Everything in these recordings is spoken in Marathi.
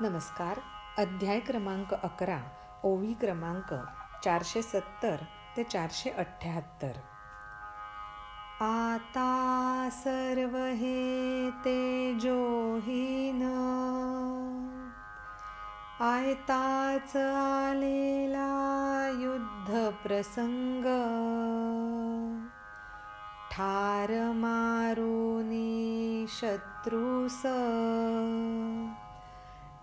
नमस्कार. अध्याय क्रमांक 11, ओवी क्रमांक 470 ते 478. आता सर्व हे तेजोहीन आयताच आलेला युद्ध प्रसंग, ठार मारुनी शत्रूस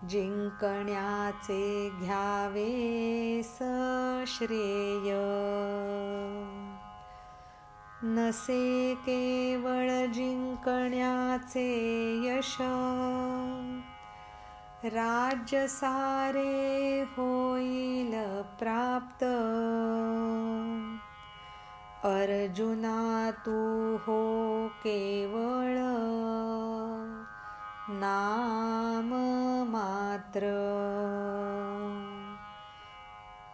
जिंकण्याचे घ्यावेस श्रेय. नसे केवळ जिंकण्याचे यश, राज्य सारे होईल प्राप्त. अर्जुना तू हो केवळ नाम मात्र.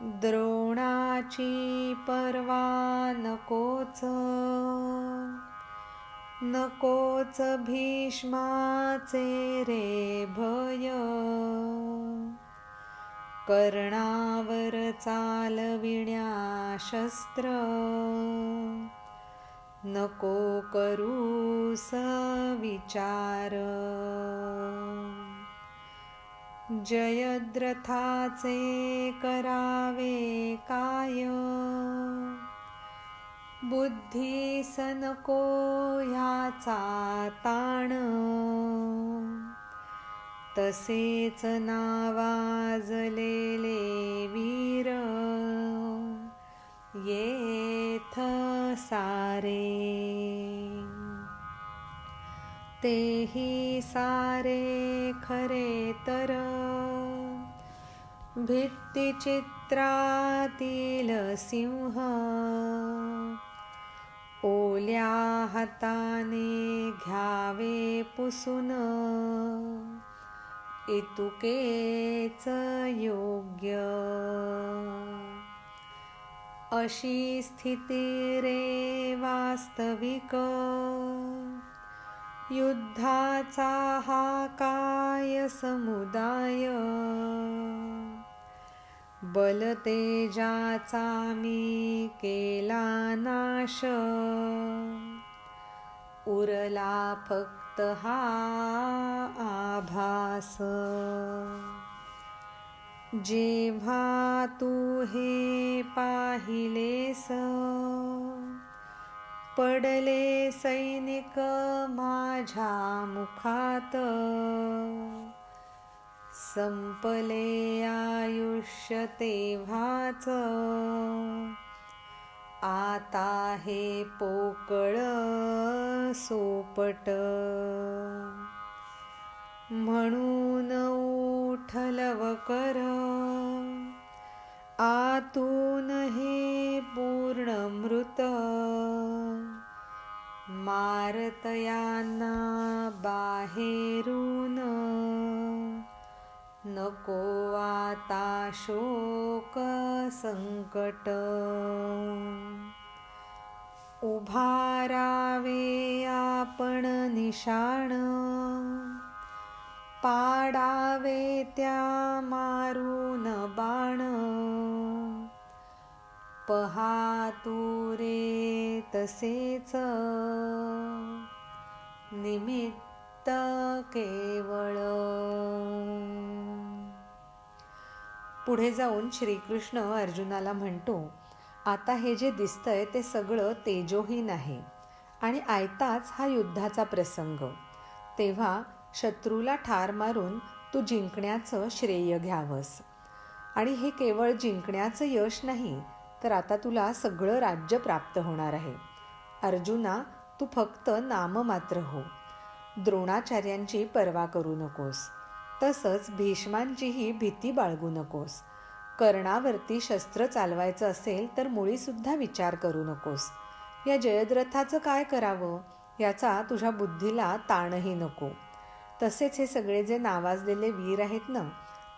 द्रोणाची पर्वा नकोच, नकोच भीष्माचे रे भय. कर्णावर चालविण्या शस्त्र, नको करूस विचार. जयद्रथाचे करावे काय, बुद्धीस नको ह्याचा ताण. तसेच नावाजलेले वीर येथ सारे. तेही सारे खरे तर भित्तिचित्रातील सिंह. ओल्या हाताने घ्यावे पुसून, इतुकेच योग्य. अशी स्थिती रे वास्तविक, युद्धाचा हा काय समुदाय. बलतेजाचा मी केला नाश, उरला फक्त हा आभास. जेव्हा तू हे पाहिलेस, पडले सैनिक माझ्या मुखात. संपले आयुष्य तेव्हाच, आता हे पोकळ सोपट. म्हणून उठ लवकर, आतून हे पूर्ण मृत. मारतयांना बाहेरून, नको आता शोक संकट. उभारावे आपण निशाण, पाडावे त्या मारून बाण. पहा तू रे तसेच, निमित्त केवळ. पुढे जाऊन श्रीकृष्ण अर्जुनाला म्हणतो, आता हे जे दिसतंय ते सगळं तेजोहीन आहे आणि आयताच हा युद्धाचा प्रसंग. तेव्हा शत्रूला ठार मारून तू जिंकण्याचं श्रेय घ्यावंस. आणि हे केवळ जिंकण्याचं यश नाही, तर आता तुला सगळं राज्य प्राप्त होणार आहे. अर्जुना, तू फक्त नाममात्र हो. द्रोणाचार्यांची पर्वा करू नकोस. तसंच भीष्मांचीही भीती बाळगू नकोस. कर्णावरती शस्त्र चालवायचं असेल तर मुळीसुद्धा विचार करू नकोस. या जयद्रथाचं काय करावं याचा तुझ्या बुद्धीला ताणही नको. तसेच हे सगळे जे नावाजलेले वीर आहेत ना,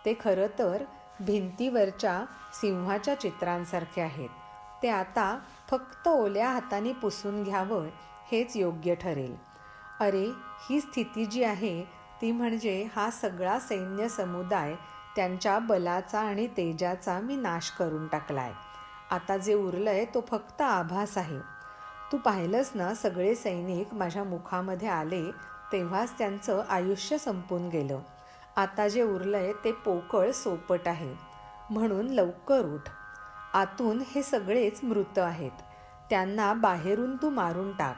ते खरं तर भिंतीवरच्या सिंहाच्या चित्रांसारखे आहेत. ते आता फक्त ओल्या हाताने पुसून घ्यावं हेच योग्य ठरेल. अरे, ही स्थिती जी आहे ती म्हणजे हा सगळा सैन्य समुदाय त्यांच्या बलाचा आणि तेजाचा मी नाश करून टाकलाय. आता जे उरलंय तो फक्त आभास आहे. तू पाहिलंस ना, सगळे सैनिक माझ्या मुखामध्ये आले तेव्हाच त्यांचं आयुष्य संपून गेलं. आता जे उरलंय ते पोकळ सोपट आहे. म्हणून लवकर उठ. आतून हे सगळेच मृत आहेत. त्यांना बाहेरून तू मारून टाक.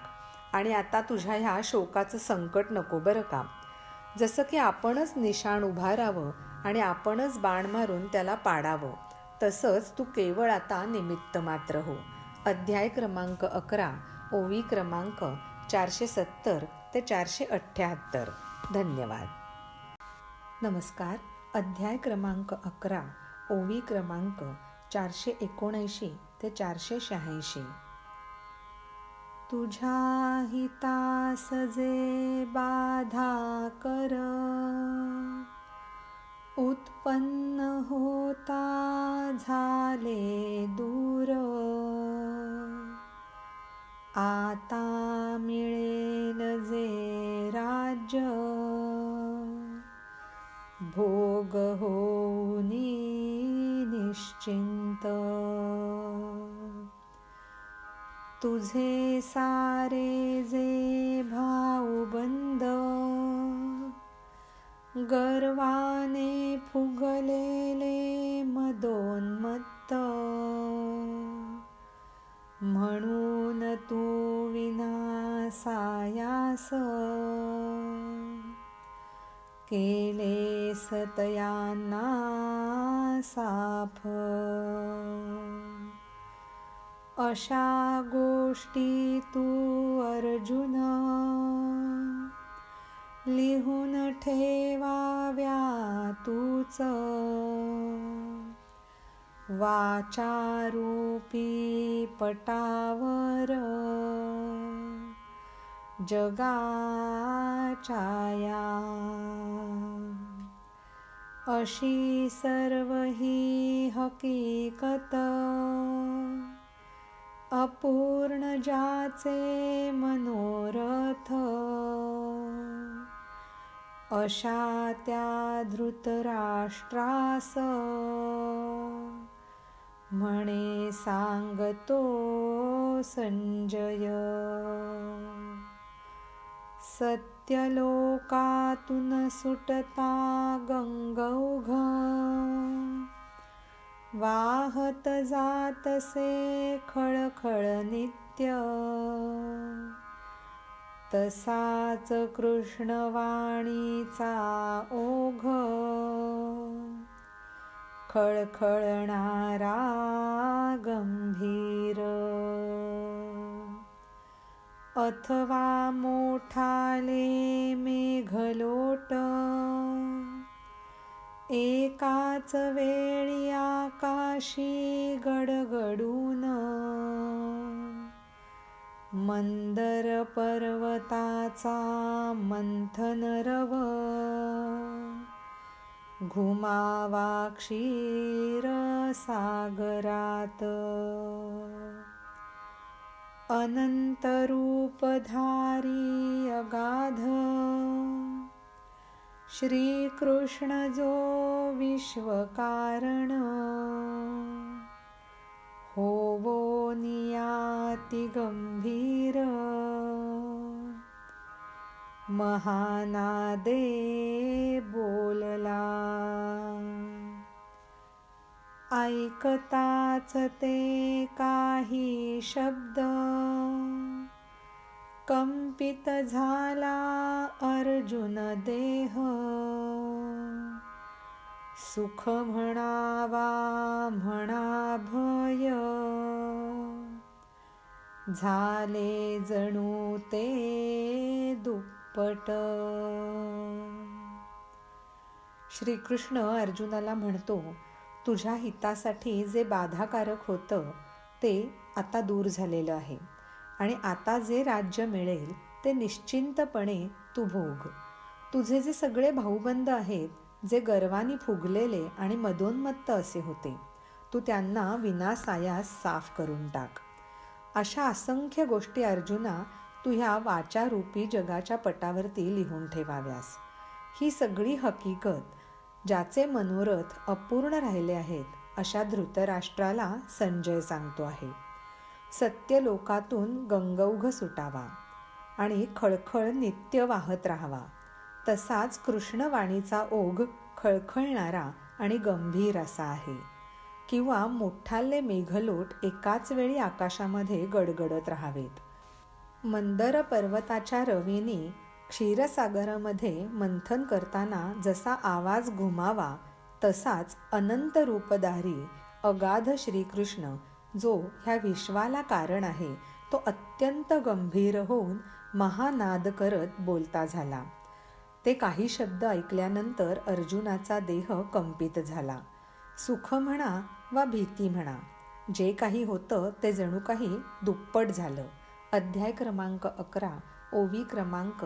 आणि आता तुझ्या ह्या शोकाचं संकट नको बरं का. जसं की आपणच निशाण उभारावं आणि आपणच बाण मारून त्याला पाडावं, तसंच तू केवळ आता निमित्त मात्र हो. अध्याय क्रमांक 11, ओवी क्रमांक 470 ते 478. धन्यवाद. नमस्कार. अध्याय क्रमांक 11, ओवी क्रमांक 479 ते 486. तुझ्या हितास जे बाधा कर, उत्पन्न होता झाले दूर. आता मिळेल जे राज्य, भोग होऊनी निश्चिंत. तुझे सारे जे भाऊबंद, गर्वाने फुगलेले मदोन्मत्त. म्हणून तू विनासायास केलेस तयांना साफ. अशा गोष्टी तू अर्जुन लिहून ठेवाव्या तूच. वाचारूपी पटावर जगाच्या या. अशी सर्व ही हकीकत, अपूर्ण ज्याचे मनोरथ. अशा त्या धृतराष्ट्रास म्हणे सांगतो संजय. सत्यलोकातून सुटता गंगौघ, वाहत जातसे खळखळ नित्य. तसाच कृष्णवाणीचा ओघ, खळखळणारा गंभीर. अथवा मोठाले मेघलोट, एकाच वेळी आकाशी गडगडून. मंदर पर्वताचा मंथन रव, घुमावा क्षीर सागरात. अनंत रूपधारी अगाध, श्रीकृष्ण जो विश्वकारण. होवो नियाती गंभीर, महानादे बोलला. ऐकताच ते काही शब्द, कंपित झाला अर्जुन देह. सुख म्हणावा म्हणा भय, झाले जणू ते दुप्पट. श्रीकृष्ण अर्जुनाला म्हणतो, तुझ्या हितासाठी जे बाधाकारक होतं ते आता दूर झालेलं आहे. आणि आता जे राज्य मिळेल ते निश्चिंतपणे तू भोग. तुझे जे सगळे भाऊबंद आहेत, जे गर्वाने फुगलेले आणि मदोन्मत्त असे होते, तू त्यांना विनासायास साफ करून टाक. अशा असंख्य गोष्टी अर्जुना तू ह्या वाचारूपी जगाच्या पटावरती लिहून ठेवाव्यास. ही सगळी हकीकत ज्याचे मनोरथ अपूर्ण राहिले आहेत अशा धृतराष्ट्राला संजय सांगतो आहे. सत्यलोकातून गंगौघ सुटावा आणि खळखळ नित्य वाहत राहावा. तसाच कृष्णवाणीचा ओघ खळखळणारा आणि गंभीर असा आहे. किंवा मोठाले मेघलोट एकाच वेळी आकाशामध्ये गडगडत राहावेत. मंदर पर्वताच्या रवीने क्षीरसागरामध्ये मंथन करताना जसा आवाज घुमावा तसाच अनंत रूपधारी अगाध श्रीकृष्ण जो ह्या विश्वाला कारण आहे तो अत्यंत गंभीर होऊन महानाद करत बोलता झाला. ते काही शब्द ऐकल्यानंतर अर्जुनाचा देह कंपित झाला. सुख म्हणा वा भीती म्हणा, जे काही होतं ते जणू काही दुप्पट झालं. अध्याय क्रमांक 11, ओवी क्रमांक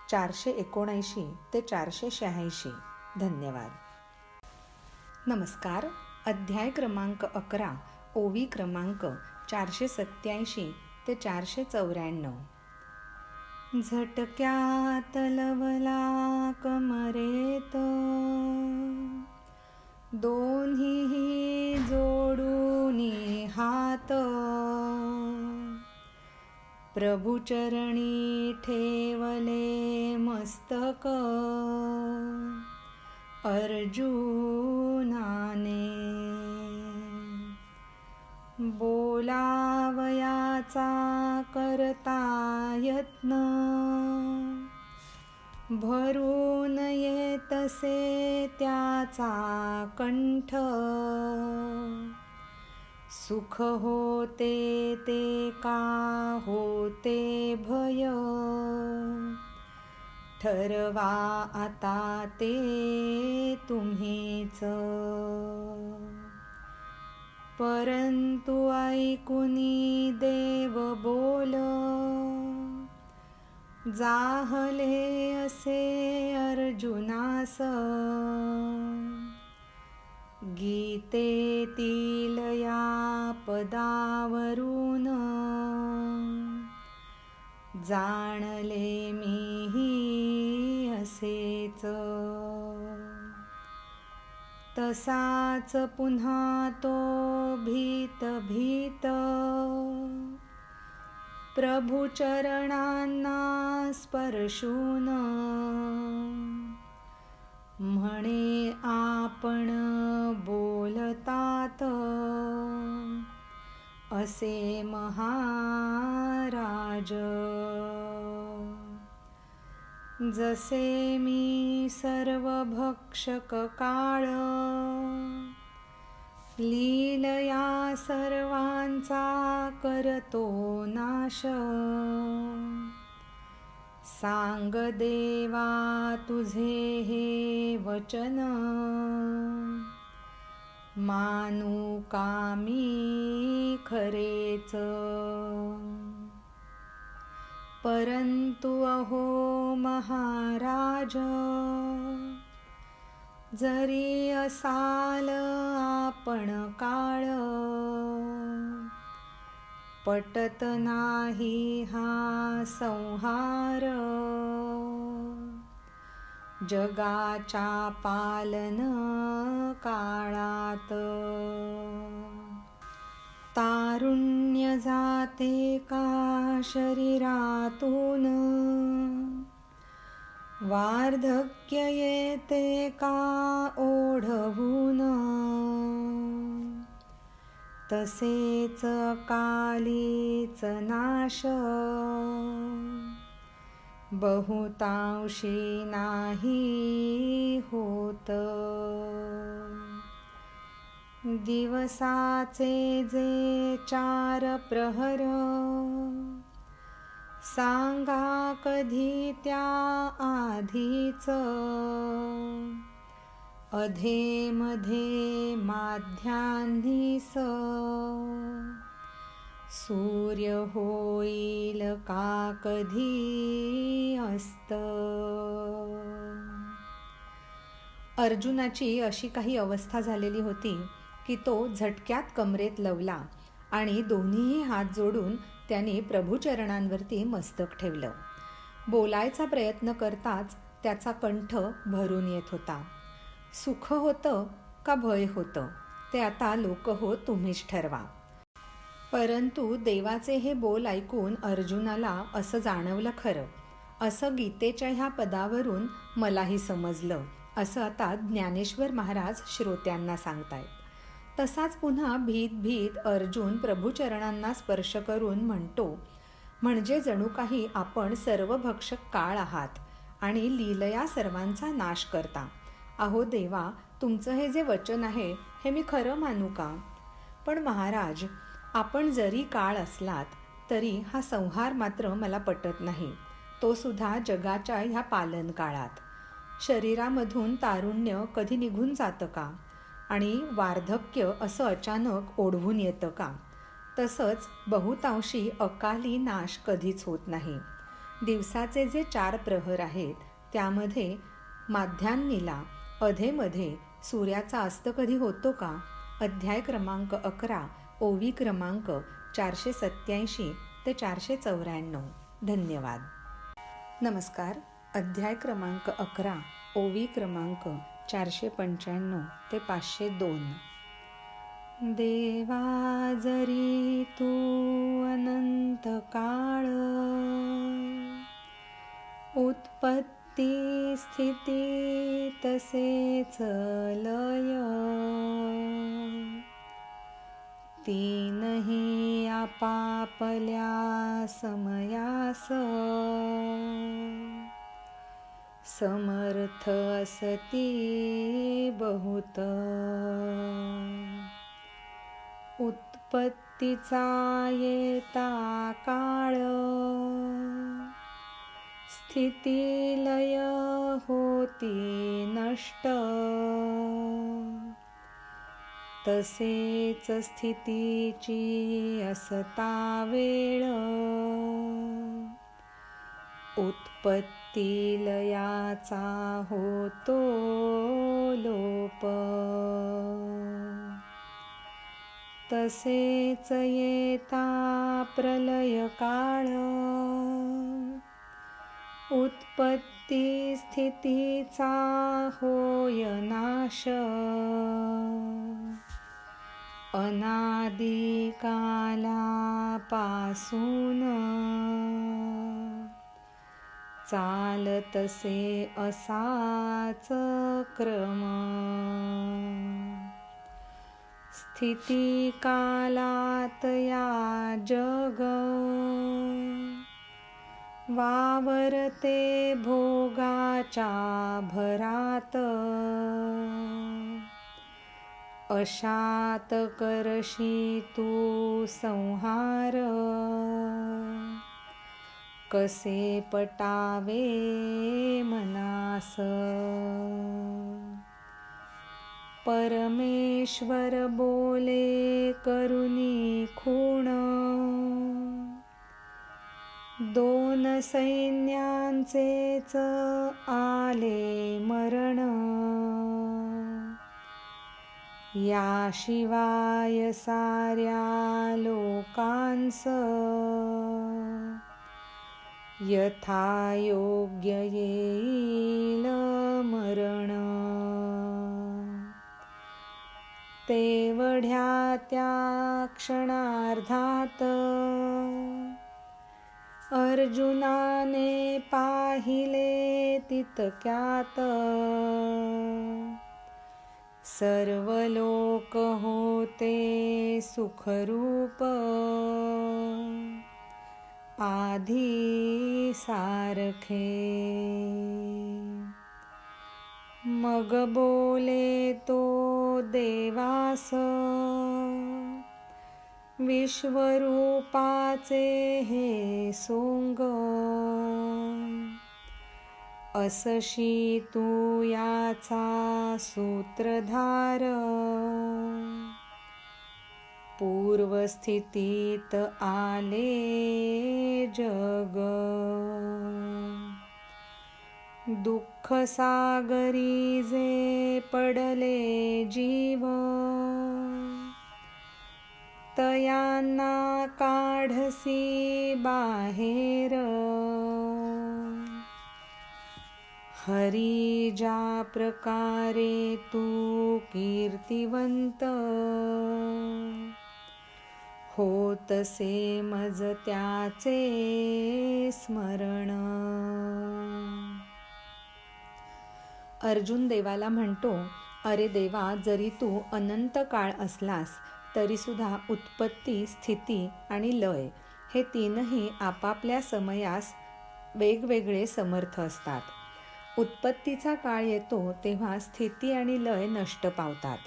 479 ते 486. धन्यवाद. नमस्कार. अध्याय क्रमांक 11, ओवी क्रमांक 487 ते 494. झटक्यात लवला कमरेत, दोन्ही जोडूनी हात, प्रभुचरणी ठेवले मस्तक, अर्जुनाने बोलावयाचा करता यत्न, भरून येतसे त्याचा कंठ, सुख होते ते का होते भय, ठरवा आता ते तुम्हीच. परंतु ऐकुनी देव बोल, जाहले असे अर्जुनास, गीतेतील या पदावरून, जाणले मीही असेच. तसाच पुन्हा तो भीत भीत, प्रभुचरणांना स्पर्शून, म्हणे आपण बोलतात असे महाराज. जसे मी सर्वभक्षक काळ, लीलया सर्वांचा करतो नाश, सांग देवा तुझे हे वचन, मानू कामी खरेच. परंतु अहो महाराज, जरी असाल आपण काळ, पटत नाही हा संहार, जगाच्या पालन काळात. तारुण्य जाते का शरीरातून, वार्धक्य येते का ओढवून, तसेच कालीच नाश, बहुतांशी नाही होत. दिवसाचे जे 4 प्रहर, सांगा कधी त्या आधीच, अधेमध्ये माध्यान्हीस, सूर्य होईल का कधी अस्त. अर्जुनाची अशी काही अवस्था झालेली होती की तो झटक्यात कमरेत लवला आणि दोन्हीही हात जोडून त्याने प्रभुचरणांवरती मस्तक ठेवलं. बोलायचा प्रयत्न करताच त्याचा कंठ भरून येत होता. सुख होतं का भय होतं ते आता लोक हो तुम्हीच ठरवा. परंतु देवाचे हे बोल ऐकून अर्जुनाला असं जाणवलं, खरं असं गीतेच्या ह्या पदावरून मलाही समजलं, असं आता ज्ञानेश्वर महाराज श्रोत्यांना सांगतायत. तसाच पुन्हा भीत भीत अर्जुन प्रभुचरणांना स्पर्श करून म्हणतो, म्हणजे जणू काही आपण सर्वभक्षक काळ आहात आणि लीलया सर्वांचा नाश करता. अहो देवा, तुमचं हे जे वचन आहे हे मी खरं मानू का? पण महाराज, आपण जरी काळ असलात तरी हा संहार मात्र मला पटत नाही, तो सुद्धा जगाच्या ह्या पालन काळात. शरीरामधून तारुण्य कधी निघून जातं का? आणि वार्धक्य असं अचानक ओढवून येतं का? तसंच बहुतांशी अकाली नाश कधीच होत नाही. दिवसाचे जे 4 प्रहर आहेत त्यामध्ये माध्यान्नीला अधेमध्ये सूर्याचा अस्त कधी होतो का? अध्याय क्रमांक 11, ओवी क्रमांक 487 ते 494. धन्यवाद. नमस्कार. अध्याय क्रमांक 11, ओवी क्रमांक 495 ते 502. देवा जरी तू अनंत काळ उत्पत्ती स्थिती तसेच लय तीनही आपापल्या समयास समर्थ असती बहुत. उत्पत्तीचा येता काळ स्थिती लय होती नष्ट तसेच स्थितीची असता वेळ उत्पत्ती लयाचा होतो लोप. तसेच येता प्रलय काळ उत्पत्ती स्थितीचा होय नाश अनादि कालापासून चालतसे असाच क्रम. स्थिती कालात या जग वावरते भोगाच्या भरात अशात करशी तू संहार कसे पटावे मनास. परमेश्वर बोले करुनी खूण 2 सैन्यांचेच आले मरण याशिवाय साऱ्या लोकांस यथायोग्य येईल मरण. तेवढ्या त्या क्षणार्धात अर्जुनाने पाहिले तितक्यात सर्व लोक होते सुखरूप आधी सारखे. मग बोले तो देवास विश्वरूपाचे हे सोंग असशी तू याचा सूत्रधार पूर्वस्थितीत आले जग. दुःख सागरी जे पडले जीव तयांना काढसी बाहेर हरी ज्या प्रकारे तू कीर्तिवंत, होतसे मज त्याचे स्मरण. अर्जुन देवाला म्हणतो, अरे देवा, जरी तू अनंत काळ असलास तरीसुद्धा उत्पत्ती, स्थिती आणि लय हे तीनही आपापल्या समयास वेगवेगळे समर्थ असतात. उत्पत्तीचा काळ येतो तेव्हा स्थिती आणि लय नष्ट पावतात.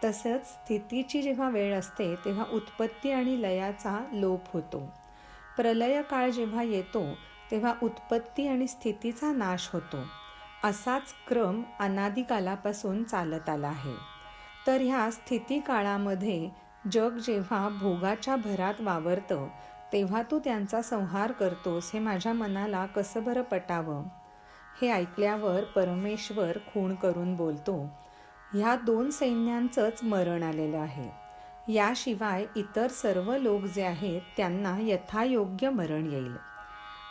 तसंच स्थितीची जेव्हा वेळ असते तेव्हा उत्पत्ती आणि लयाचा लोप होतो. प्रलय काळ जेव्हा येतो तेव्हा उत्पत्ती आणि स्थितीचा नाश होतो. असाच क्रम अनादिकालापासून चालत आला आहे. तर ह्या स्थिती काळामध्ये जग जेव्हा भोगाच्या भरात वावरतं तेव्हा तू त्यांचा संहार करतोस हे माझ्या मनाला कसं बरं पटावं. हे ऐकल्यावर परमेश्वर खूण करून बोलतो, ह्या 2 सैन्यांचंच मरण आलेलं आहे. याशिवाय इतर सर्व लोक जे आहेत त्यांना यथायोग्य मरण येईल.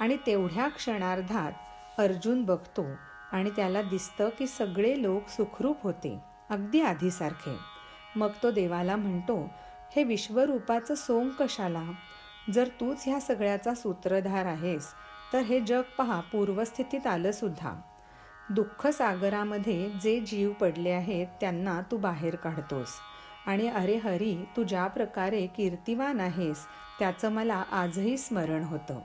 आणि तेवढ्या क्षणार्धात अर्जुन बघतो आणि त्याला दिसतं की सगळे लोक सुखरूप होते, अगदी आधीसारखे. मग तो देवाला म्हणतो, हे विश्वरूपाचं सोंग कशाला? जर तूच ह्या सगळ्याचा सूत्रधार आहेस तर हे जग पहा पूर्वस्थितीत आलं सुद्धा. दुःख सागरामध्ये जे जीव पडले आहेत त्यांना तू बाहेर काढतोस. आणि अरे हरी, तू ज्या प्रकारे कीर्तिवान आहेस त्याचं मला आजही स्मरण होतं.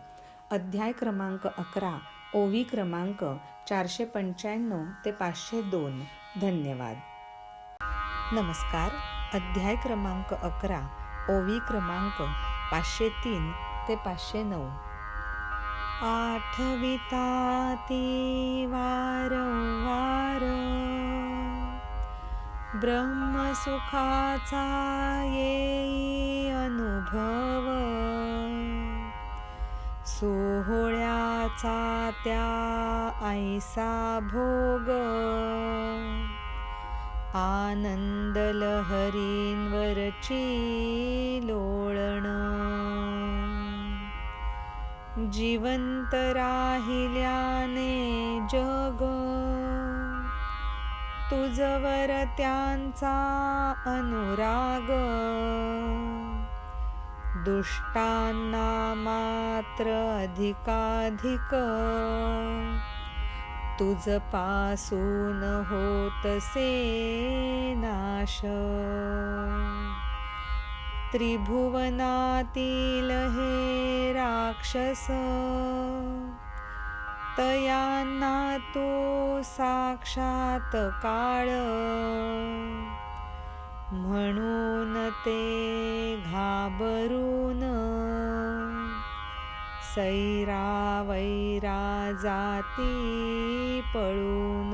अध्याय क्रमांक 11, ओवी क्रमांक 495 ते 502. धन्यवाद. नमस्कार. अध्याय क्रमांक 11, ओवी क्रमांक 503 ते 509. आठविता ती वारंवार ब्रह्मसुखाचा येई अनुभव, सोहळ्याचा त्या ऐसा भोग, आनंद लहरींवरची लोळण. जिवंत राहिल्याने जग, तुझवर त्यांचा अनुराग, दुष्टांना मात्र अधिकाधिक, तुझ पासून होतसे नाश. त्रिभुवनातील हे राक्षस, तयांना तू साक्षात काळ, म्हणून ते घाबरून सैरावैरा जाती पळून.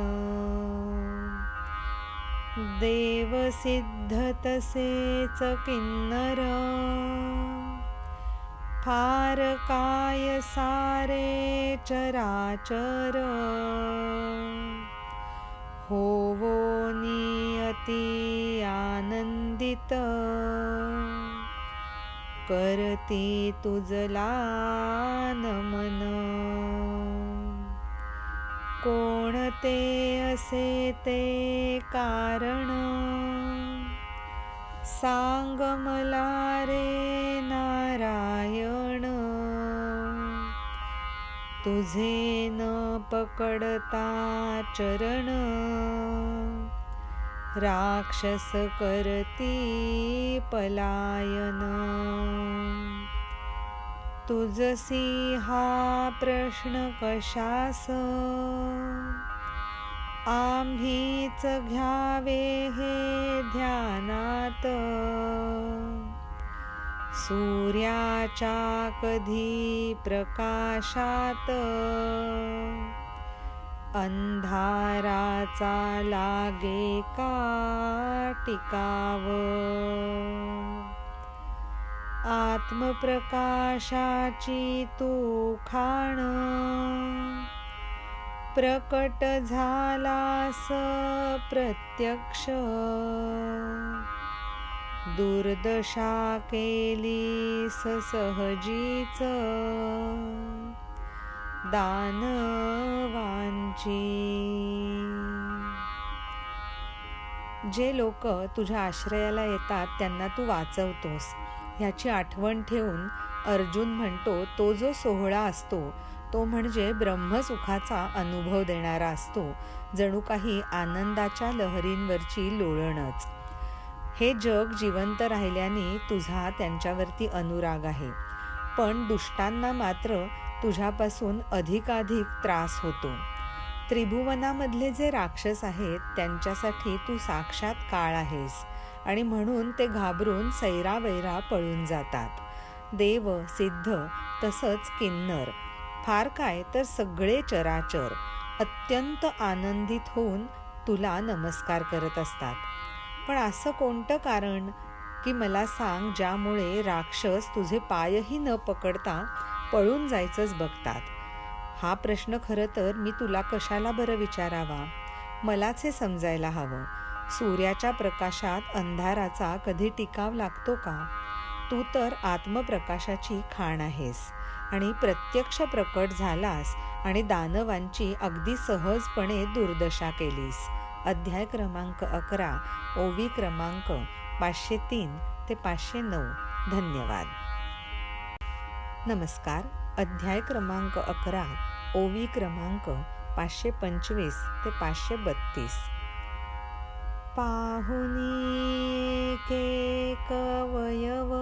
देवसिद्ध तसेच किन्नर, फार काय सारे चराचर, होवोनी अति आनंदित, करती तुझला नमन. कोणते असे ते कारण, सांग मला रे नारायण. तुझे न पकडता चरण, राक्षस करती पलायन. तुझसी हा प्रश्न कशास, आम्हीच घ्यावे हे ध्यानात. सूर्याच्या कधी प्रकाशात, अंधाराचा लागे का टिकाव. आत्मप्रकाशाची तू खाण, प्रकट झालास प्रत्यक्ष. दुर्दशा केलीस सहजीच, दानवांची. जे लोक तुझ्या आश्रयाला येतात त्यांना तू वाचवतोस ह्याची आठवण ठेवून अर्जुन म्हणतो, तो जो सोहळा असतो तो म्हणजे ब्रह्मसुखाचा अनुभव देणारा असतो, जणू काही आनंदाच्या लहरींवरची लोळणच. हे जग जिवंत राहिल्याने तुझा त्यांच्यावरती अनुराग आहे, पण दुष्टांना मात्र तुझ्यापासून अधिकाधिक त्रास होतो. त्रिभुवनामधले जे राक्षस आहेत त्यांच्यासाठी तू साक्षात काळ आहेस आणि म्हणून ते घाबरून सैरावैरा पळून जातात. देव, सिद्ध तसंच किन्नर, फार काय तर सगळे चराचर अत्यंत आनंदित होऊन तुला नमस्कार करत असतात. पण असं कोणतं कारण की मला सांग ज्यामुळे राक्षस तुझे पायही न पकडता पळून जायचंच बघतात? हा प्रश्न खरं तर मी तुला कशाला बरं विचारावा? मलाच हे समजायला हवं. सूर्याच्या प्रकाशात अंधाराचा कधी टिकाव लागतो का? तू तर आत्मप्रकाशाची खाण आहेस आणि प्रत्यक्ष प्रकट झालास आणि दानवांची अगदी सहजपणे दुर्दशा केलीस. अध्याय क्रमांक 11, ओवी क्रमांक 503 ते 509. धन्यवाद. नमस्कार. अध्याय क्रमांक 11, ओवी क्रमांक 525 ते 532. पाहुनी एक अवयव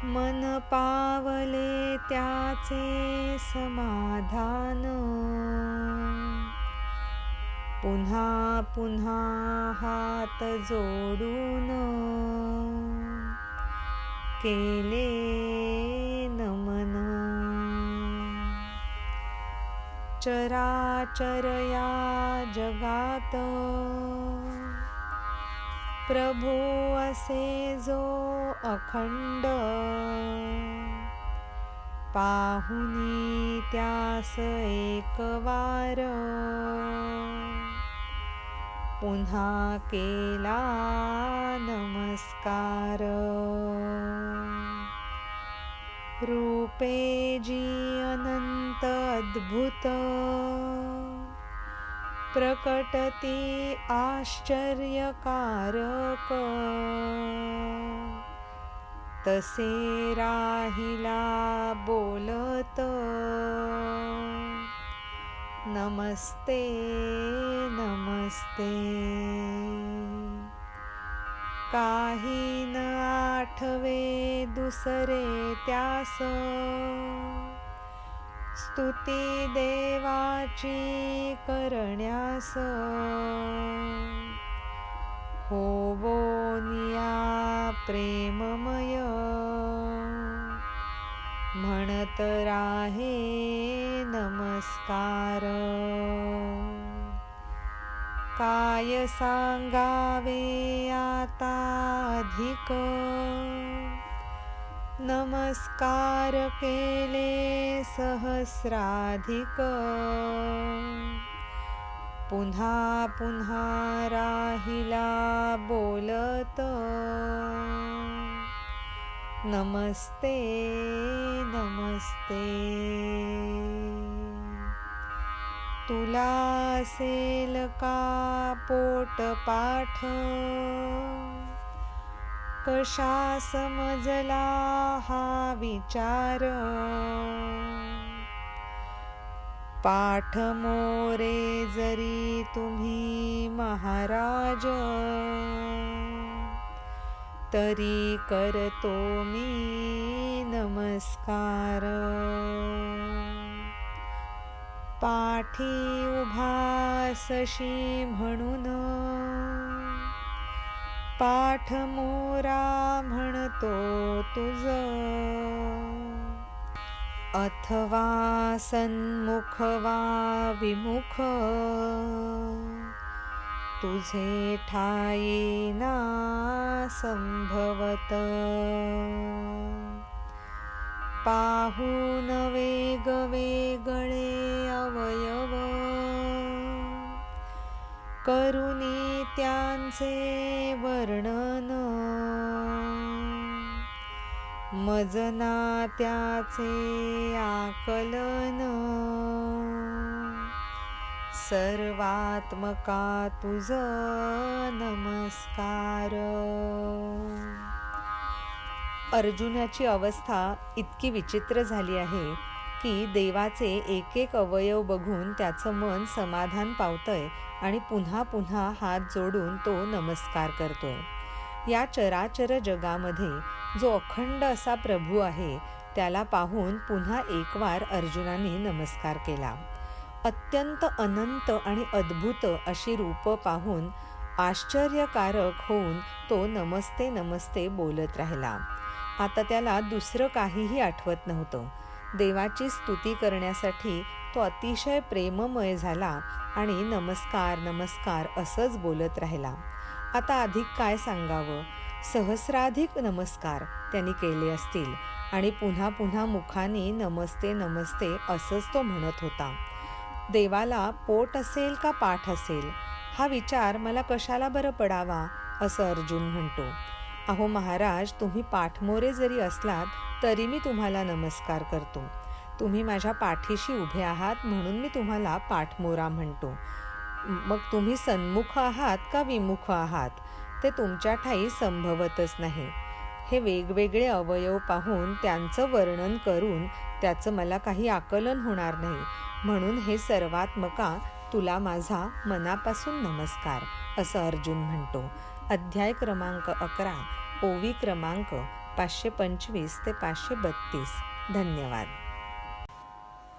मन पावले त्याचे समाधान. पुन्हा पुन्हा हात जोडून केले नमन. चराचर या जगात प्रभू असे जो अखंड. पाहुनी त्यास एक वार पुन्हा केला नमस्कार. रूपे जी अनंत अद्भुत प्रकटती आश्चर्यकारक. तसे राहिला बोलत नमस्ते नमस्ते. काही न आठवे दुसरे त्यास स्तुती देवाची करण्यास. होवोनिया प्रेममय म्हणत राहे नमस्कार. काय सांगावे आता अधिक नमस्कार केले सहस्राधिक. पुन्हा पुन्हा राहिला बोलत नमस्ते नमस्ते. तुला असेल का पोटपाठ कशा समजला हा विचार. पाठ मोरे जरी तुम्ही महाराज तरी करतो मी नमस्कार. पाठी उभासशी म्हणून पाठ मोरा म्हणतो तुझ. अथवा सन्मुख वा विमुख तुझे ठाई ना संभवत. पाहून वेगवेगळे अवयव करुनी त्यांचे वर्णन. मजना त्याचे आकलन, सर्वात्मका तुझ नमस्कार. अर्जुनाची अवस्था इतकी विचित्र झाली आहे की देवाचे एक एक अवयव बघून त्याचं मन समाधान पावतंय आणि पुन्हा पुन्हा हात जोडून तो नमस्कार करतोय. या चराचर जगामध्ये जो अखंड असा प्रभू आहे त्याला पाहून पुन्हा एक वार अर्जुनाने नमस्कार केला. अत्यंत अनंत आणि अद्भुत अशी रूपं पाहून आश्चर्यकारक होऊन तो नमस्ते नमस्ते बोलत राहिला. आता त्याला दुसरं काहीही आठवत नव्हतं. देवाची स्तुती करण्यासाठी तो अतिशय प्रेममय झाला आणि नमस्कार नमस्कार असंच बोलत राहिला. आता अधिक काय सांगावं, सहस्राधिक नमस्कार त्यांनी केले असतील आणि पुन्हा पुन्हा मुखाने नमस्ते नमस्ते असंच तो म्हणत होता. देवाला पोट असेल का पाठ असेल हा विचार मला कशाला बरं पडावा, असं अर्जुन म्हणतो. अहो महाराज, तुम्ही पाठमोरे जरी असलात तरी मी तुम्हाला नमस्कार करतो. तुम्ही माझ्या पाठीशी उभे आहात म्हणून मी तुम्हाला पाठमोरा म्हणतो. मग तुम्ही सन्मुख आहात का विमुख आहात ते तुमच्या ठायी संभवतच नाही. हे वेगवेगळे अवयव पाहून त्यांचं वर्णन करून त्याचं मला काही आकलन होणार नाही. म्हणून हे सर्वात्मका तुला माझा मनापासून नमस्कार, असं अर्जुन म्हणतो. अध्याय क्रमांक 11, ओवी क्रमांक 525 ते 532. धन्यवाद.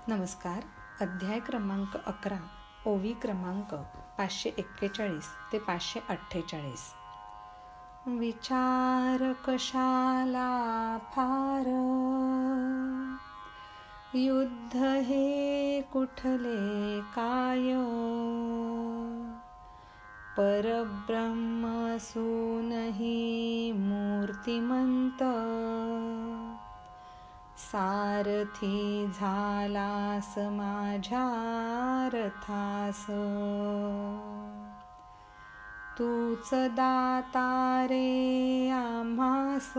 नमस्कार. अध्याय क्रमांक 11, ओवी क्रमांक 541 ते 548. विचार कशाला फार, युद्ध हे कुठले काय, परब्रह्म असूनही मूर्तिमंत, सारथी झालास माझ्या रथास, तूच दाता रे आम्हास,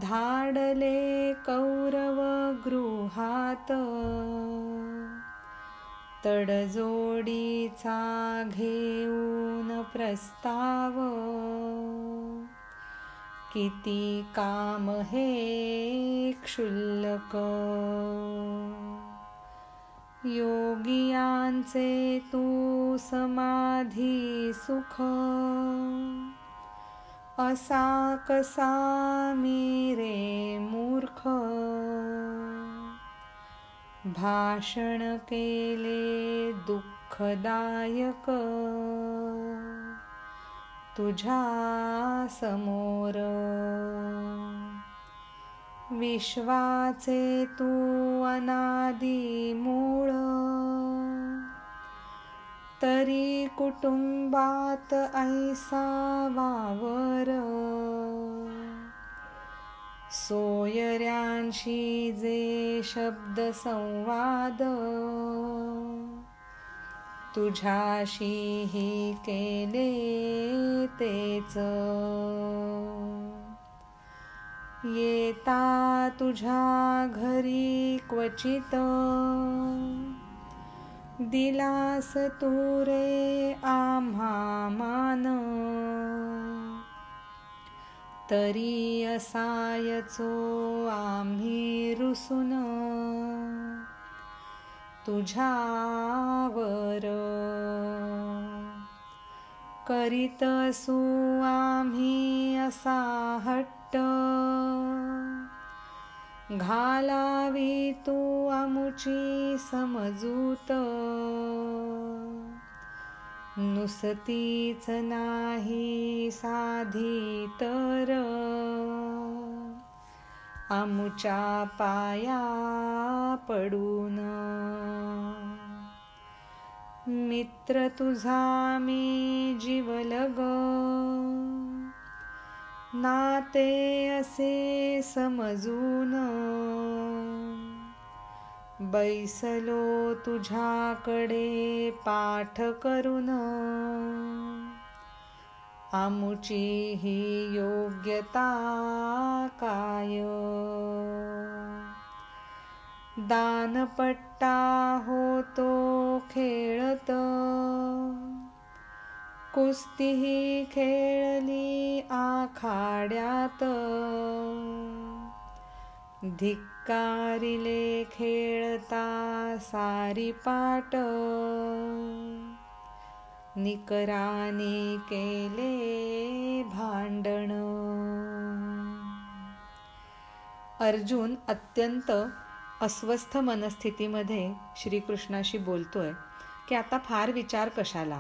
धाडले कौरव गृहात, तडजोडीचा घेऊन प्रस्ताव, किती काम हे क्षुल्लक, योगियांचे तू समाधी सुख, असा कसा मी रे मूर्ख, भाषण केले दुःखदायक, तुझ्या समोर, विश्वाचे तू अनादि मूळ, तरी कुटुंबात ऐसा वावर, सोयऱ्यांशी जे शब्द संवाद, तुझ्याशीही केले तेच, येता तुझ्या घरी क्वचित, दिलास तू रे आम्हा मान, तरी असायचो आम्ही रुसून, तुझ्यावर करीत असू आम्ही असा हट्ट, घालावी तू आमुची समजूत, नुसतीच नाही साधी तर, आमुच्या पाया पडून, मित्र तुझा मी जीवलग, नाते असे समजून, बैसलो तुझ्याकडे पाठ करून, आमुची ही योग्यता काय. दानपट्टा होतो खेळत, कुस्तीही खेळली आखाड्यात. धिक्कारिले खेळता सारी पाट, निकराने केले भांडण. अर्जुन अत्यंत अस्वस्थ मनस्थितीमध्ये श्रीकृष्णाशी बोलतोय की आता फार विचार कशाला,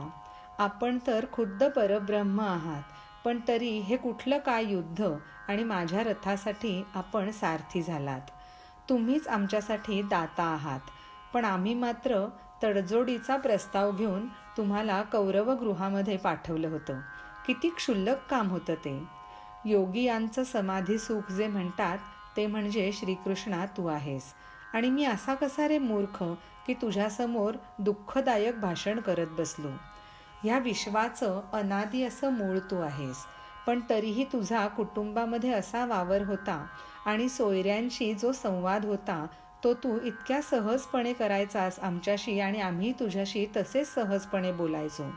आपण तर खुद्द परब्रह्म आहात, पण तरी हे कुठलं काय युद्ध, आणि माझ्या रथासाठी आपण सारथी झालात. तुम्हीच आमच्यासाठी दाता आहात, पण आम्ही मात्र तडजोडीचा प्रस्ताव घेऊन तुम्हाला कौरवगृहामध्ये पाठवलं होतं. किती क्षुल्लक काम होतं ते. योगियांचं समाधी सुख जे म्हणतात ते म्हणजे श्रीकृष्णा तू आहेस, आणि मी असा कसा रे मूर्ख की तुझ्यासमोर दुःखदायक भाषण करत बसलो. ह्या विश्वाचं अनादी असं मूळ तू आहेस, पण तरीही तुझा कुटुंबामध्ये असा वावर होता आणि सोयऱ्यांशी जो संवाद होता तो तू इतक्या सहजपणे करायचास आमच्याशी, आणि आम्ही तुझ्याशी तसेच सहजपणे बोलायचो.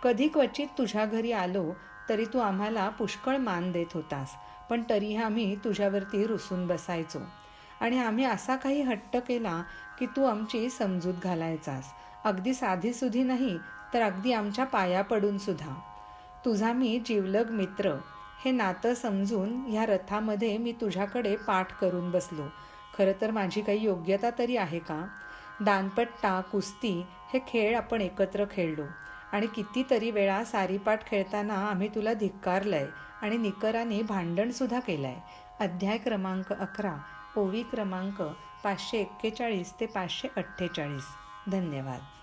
कधी क्वचित तुझ्या घरी आलो तरी तू आम्हाला पुष्कळ मान देत होतास, पण तरीही आम्ही तुझ्यावरती रुसून बसायचो, आणि आम्ही असा काही हट्ट केला की तू आमची समजूत घालायचास. अगदी साधीसुधी नाही तर अगदी आमच्या पाया पडून सुद्धा. तुझा मी जिवलग मित्र हे नातं समजून ह्या रथामध्ये मी तुझ्याकडे पाठ करून बसलो. खरं तर माझी काही योग्यता तरी आहे का? दानपट्टा, कुस्ती हे खेळ आपण एकत्र खेळलो, आणि कितीतरी वेळा सारीपाट खेळताना आम्ही तुला धिक्कारलंय आणि निकराने भांडणसुद्धा केलंय. अध्याय क्रमांक 11, ओवी क्रमांक 541 ते 548. धन्यवाद.